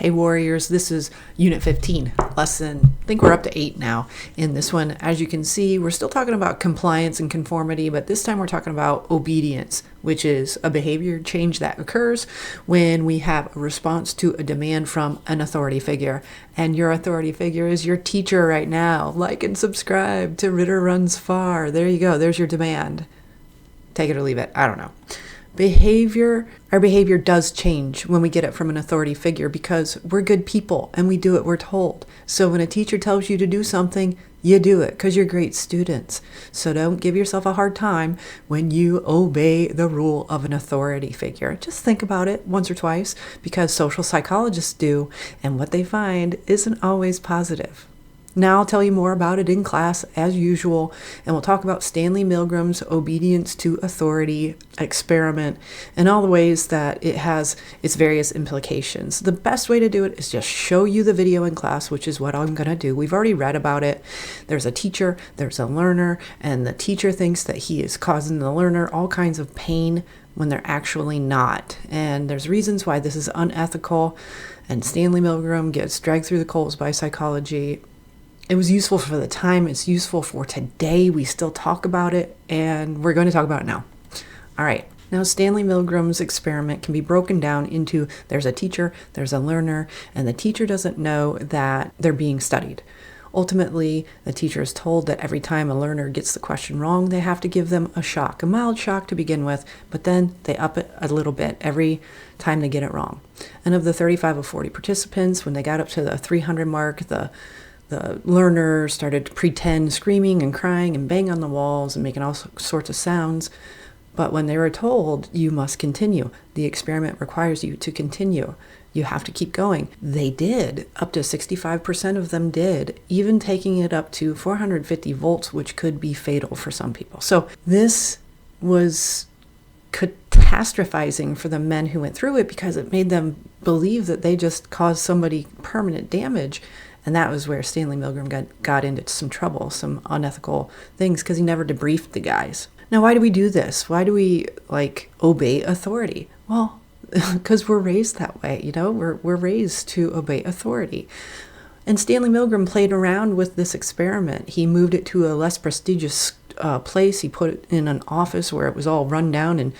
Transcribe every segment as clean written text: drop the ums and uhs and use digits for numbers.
Hey Warriors, this is Unit 15, lesson, I think we're up to 8 now. In this one, as you can see, we're still talking about compliance and conformity, but this time we're talking about obedience, which is a behavior change that occurs when we have a response to a demand from an authority figure. And your authority figure is your teacher right now. Like and subscribe to Ritter Runs Far. There you go, there's your demand. Take it or leave it, I don't know. Our behavior does change when we get it from an authority figure because we're good people and we do what we're told. So when a teacher tells you to do something, you do it because you're great students. So don't give yourself a hard time when you obey the rule of an authority figure. Just think about it once or twice because social psychologists do, and what they find isn't always positive. Now I'll tell you more about it in class as usual, and we'll talk about Stanley Milgram's obedience to authority experiment and all the ways that it has its various implications. The best way to do it is just show you the video in class, which is what I'm going to do. We've already read about it. There's a teacher, there's a learner, and the teacher thinks that he is causing the learner all kinds of pain when they're actually not. And there's reasons why this is unethical, and Stanley Milgram gets dragged through the coals by psychology. It was useful for the time. It's useful for today. We still talk about it, and we're going to talk about it now. All right. Now, Stanley Milgram's experiment can be broken down into there's a teacher, there's a learner, and the teacher doesn't know that they're being studied. Ultimately, the teacher is told that every time a learner gets the question wrong, they have to give them a shock, a mild shock to begin with, but then they up it a little bit every time they get it wrong. And of the 35 of 40 participants, when they got up to the 300 mark, the learner started to pretend screaming and crying and bang on the walls and making all sorts of sounds. But when they were told, you must continue, the experiment requires you to continue. You have to keep going. They did. Up to 65% of them did, even taking it up to 450 volts, which could be fatal for some people. So this was catastrophizing for the men who went through it because it made them believe that they just caused somebody permanent damage. And that was where Stanley Milgram got into some trouble, some unethical things, because he never debriefed the guys. Now, why do we do this? Why do we, obey authority? Well, because we're raised that way, We're raised to obey authority. And Stanley Milgram played around with this experiment. He moved it to a less prestigious place. He put it in an office where it was all run down and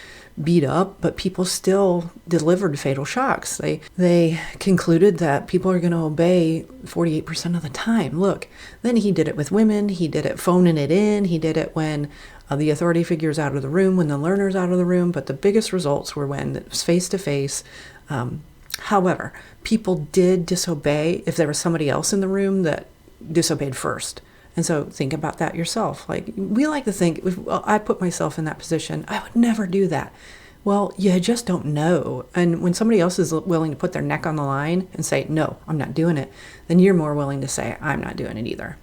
beat up, but people still delivered fatal shocks. They concluded that people are going to obey 48% of the time. Look, then he did it with women. He did it phoning it in. He did it when the authority figure's out of the room, when the learner's out of the room. But the biggest results were when it was face-to-face. However, people did disobey if there was somebody else in the room that disobeyed first. And so think about that yourself. We like to think, if I put myself in that position, I would never do that. Well, you just don't know. And when somebody else is willing to put their neck on the line and say, no, I'm not doing it, then you're more willing to say, I'm not doing it either.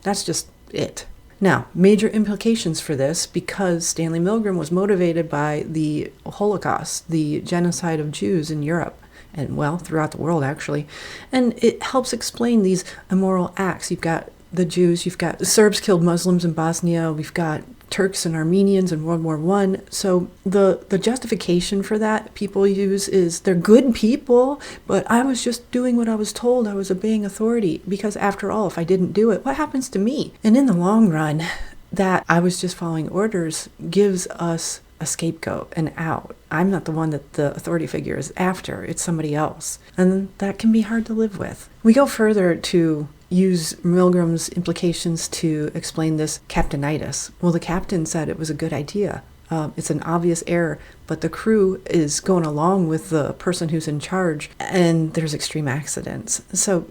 That's just it. Now, major implications for this, because Stanley Milgram was motivated by the Holocaust, the genocide of Jews in Europe, and throughout the world actually. And it helps explain these immoral acts. You've got the Jews, you've got the Serbs killed Muslims in Bosnia, we've got Turks and Armenians in World War I. So the justification for that people use is they're good people, but I was just doing what I was told. I was obeying authority because after all, if I didn't do it, what happens to me? And in the long run, that I was just following orders gives us a scapegoat, an out. I'm not the one that the authority figure is after. It's somebody else. And that can be hard to live with. We go further to use Milgram's implications to explain this captainitis. Well, the captain said it was a good idea. It's an obvious error, but the crew is going along with the person who's in charge, and there's extreme accidents. So,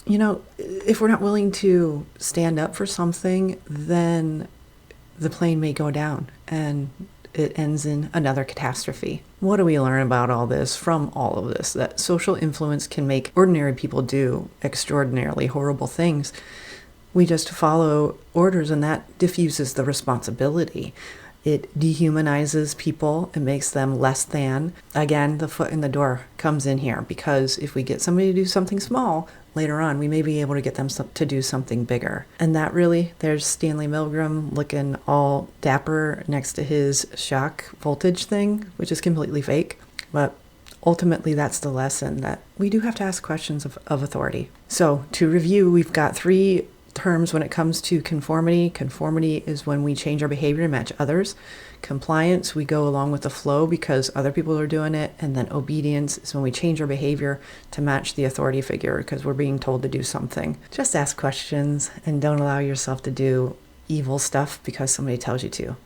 if we're not willing to stand up for something, then the plane may go down, and it ends in another catastrophe. What do we learn about all this from all of this? That social influence can make ordinary people do extraordinarily horrible things. We just follow orders, and that diffuses the responsibility. It dehumanizes people. It makes them less than. Again, the foot in the door comes in here, because if we get somebody to do something small, later on, we may be able to get them to do something bigger. And that really, there's Stanley Milgram looking all dapper next to his shock voltage thing, which is completely fake. But ultimately that's the lesson, that we do have to ask questions of authority. So to review, we've got 3 terms when it comes to conformity. Conformity is when we change our behavior to match others. Compliance, we go along with the flow because other people are doing it. And then obedience is when we change our behavior to match the authority figure because we're being told to do something. Just ask questions and don't allow yourself to do evil stuff because somebody tells you to.